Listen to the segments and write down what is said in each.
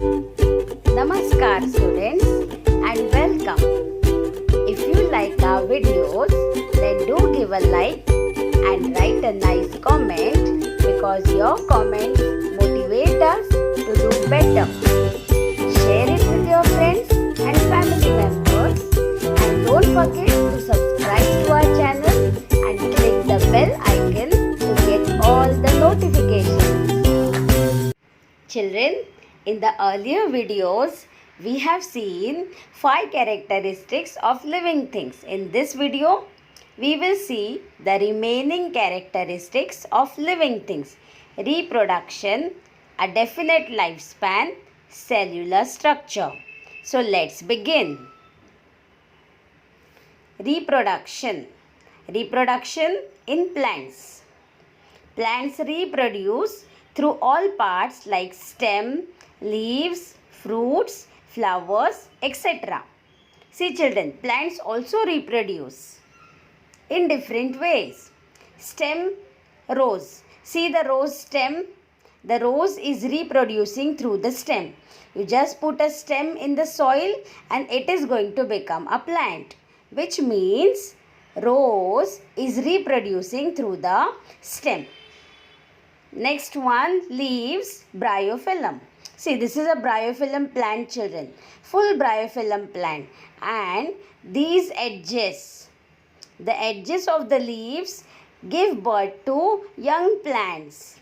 Namaskar students and welcome. If you like our videos, then do give a like and write a nice comment because your comments motivate us to do better. Share it with your friends and family members and don't forget to subscribe to our channel and click the bell icon to get all the notifications. Children, in the earlier videos, we have seen 5 characteristics of living things. In this video, we will see the remaining characteristics of living things. Reproduction, a definite lifespan, cellular structure. So let's begin. Reproduction. Reproduction in plants. Plants reproduce through all parts like stem, leaves, fruits, flowers, etc. See children, plants also reproduce in different ways. Stem, rose. See the rose stem. The rose is reproducing through the stem. You just put a stem in the soil and it is going to become a plant, which means rose is reproducing through the stem. Next one, leaves, bryophyllum. See, this is a bryophyllum plant, children. Full bryophyllum plant. And these edges, the edges of the leaves give birth to young plants.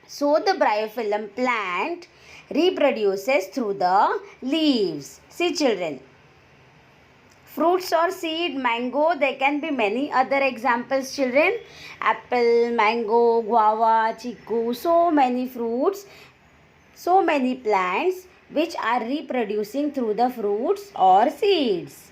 So, the bryophyllum plant reproduces through the leaves. See, children. Fruits or seed, mango, there can be many other examples, children. Apple, mango, guava, chiku, so many fruits, so many plants which are reproducing through the fruits or seeds.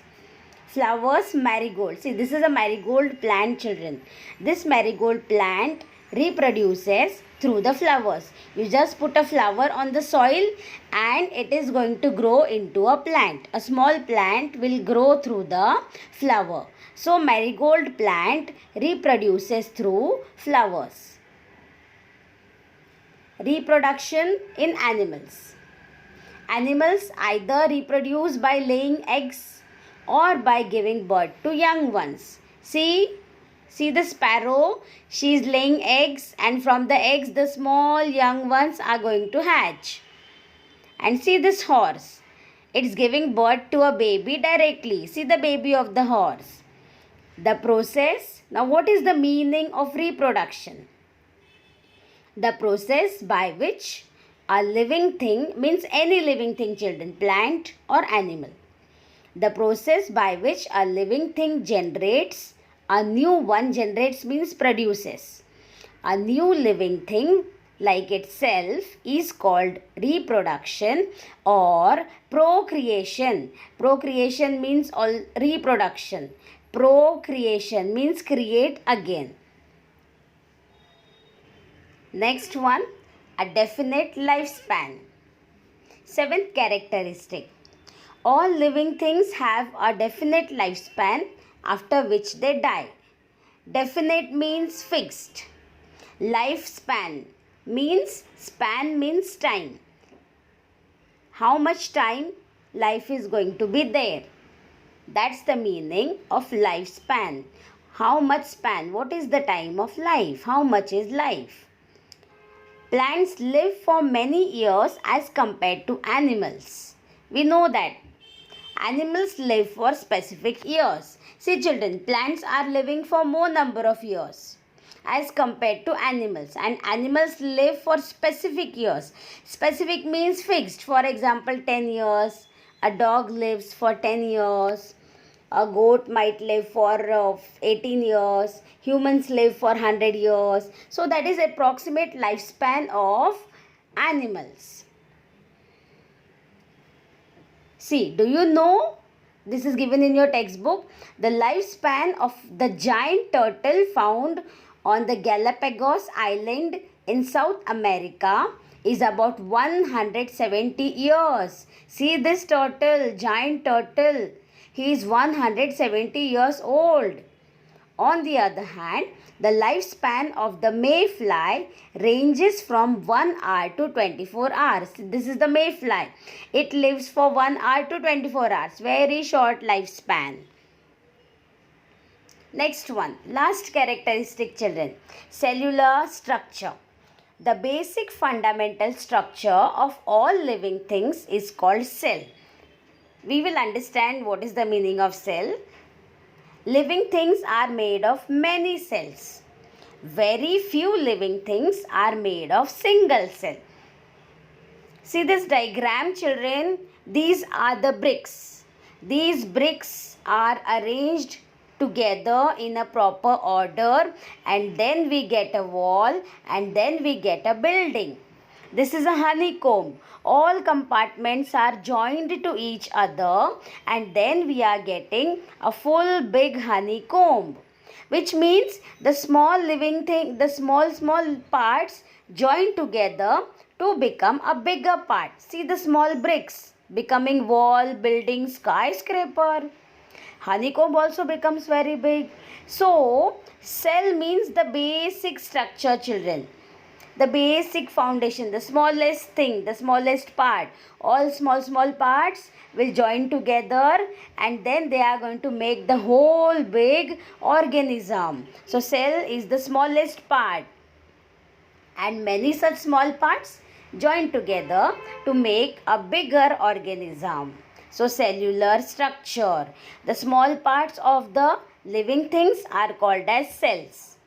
Flowers, marigold. See, this is a marigold plant, children. This marigold plant reproduces through the flowers. You just put a flower on the soil and it is going to grow into a plant. A small plant will grow through the flower. So marigold plant reproduces through flowers. Reproduction in animals. Animals either reproduce by laying eggs or by giving birth to young ones. See the sparrow, she is laying eggs and from the eggs the small young ones are going to hatch. And see this horse, it's giving birth to a baby directly. See the baby of the horse. The process, now what is the meaning of reproduction? The process by which a living thing, means any living thing children, plant or animal. The process by which a living thing generates, a new one generates means produces. A new living thing like itself is called reproduction or procreation. Procreation means all reproduction. Procreation means create again. Next one, a definite lifespan. Seventh characteristic. All living things have a definite lifespan after which they die. Definite means fixed. Lifespan means, span means time. How much time life is going to be there. That's the meaning of lifespan. How much span? What is the time of life? How much is life? Plants live for many years as compared to animals. We know that. Animals live for specific years. See children, plants are living for more number of years as compared to animals, and animals live for specific years. Specific means fixed. For example, 10 years. A dog lives for 10 years. A goat might live for 18 years. Humans live for 100 years. So that is approximate lifespan of animals. See, do you know, this is given in your textbook, the lifespan of the giant turtle found on the Galapagos Island in South America is about 170 years. See this turtle, giant turtle, he is 170 years old. On the other hand, The lifespan of the mayfly ranges from 1 hour to 24 hours. This is the mayfly. It lives for 1 hour to 24 hours. Very short lifespan. Next one, last characteristic, children. Cellular structure. The basic fundamental structure of all living things is called cell. We will understand what is the meaning of cell. Living things are made of many cells. Very few living things are made of single cell. See this diagram, children. These are the bricks. These bricks are arranged together in a proper order, and then we get a wall, and then we get a building. This is a honeycomb. All compartments are joined to each other, and then we are getting a full big honeycomb, which means the small living thing, the small parts join together to become a bigger part. See the small bricks becoming wall, building, skyscraper. Honeycomb also becomes very big. So, cell means the basic structure, children. The basic foundation, the smallest thing, the smallest part. All small parts will join together, and then they are going to make the whole big organism. So, cell is the smallest part. And many such small parts join together to make a bigger organism. So, cellular structure. The small parts of the living things are called as cells.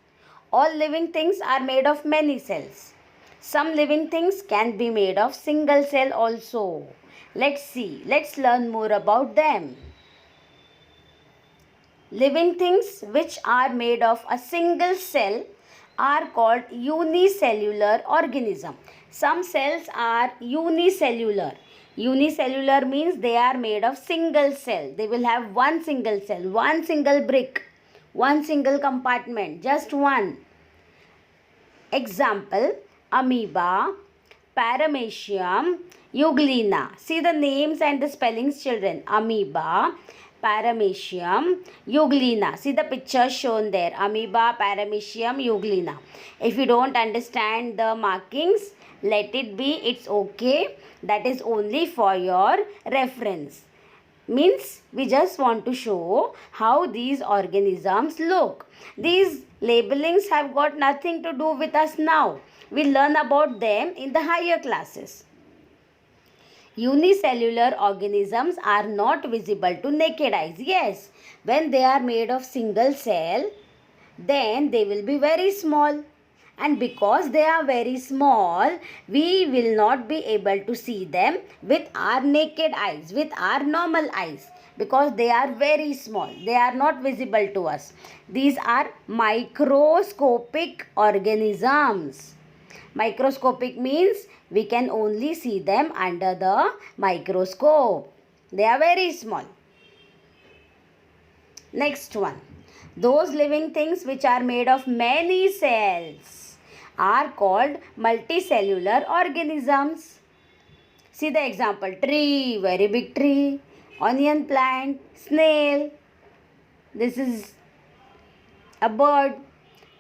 All living things are made of many cells. Some living things can be made of single cell also. Let's see. Let's learn more about them. Living things which are made of a single cell are called unicellular organism. Some cells are unicellular. Unicellular means they are made of single cell. They will have one single cell, one single brick, one single compartment, just one. Example, amoeba, paramecium, euglena. See the names and the spellings, children. Amoeba, paramecium, euglena. See the picture shown there. Amoeba, paramecium, euglena. If you don't understand the markings, let it be. It's okay. That is only for your reference. Means we just want to show how these organisms look. These labelings have got nothing to do with us now. We'll learn about them in the higher classes. Unicellular organisms are not visible to naked eyes. Yes, when they are made of single cell, then they will be very small. And because they are very small, we will not be able to see them with our naked eyes, with our normal eyes, because they are very small. They are not visible to us. These are microscopic organisms. Microscopic means we can only see them under the microscope. They are very small. Next one. Those living things which are made of many cells are called multicellular organisms. See the example. Tree, very big tree. Onion plant, snail. This is a bird.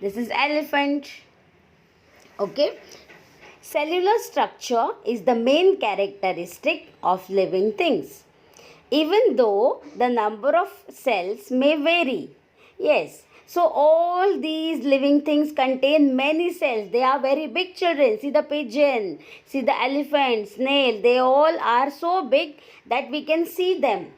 This is elephant. Okay. Cellular structure is the main characteristic of living things. Even though the number of cells may vary. Yes. So all these living things contain many cells. They are very big, children. See the pigeon, see the elephant, snail. They all are so big that we can see them.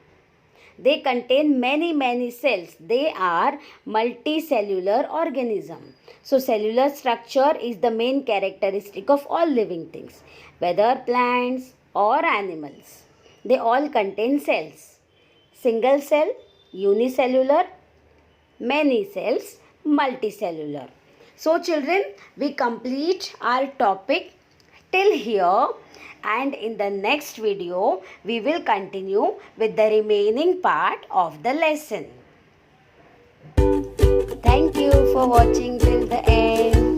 They contain many cells. They are multicellular organisms. So cellular structure is the main characteristic of all living things, whether plants or animals. They all contain cells. Single cell, unicellular, many cells, multicellular. So children, we complete our topic till here, and in the next video we will continue with the remaining part of the lesson. Thank you for watching till the end.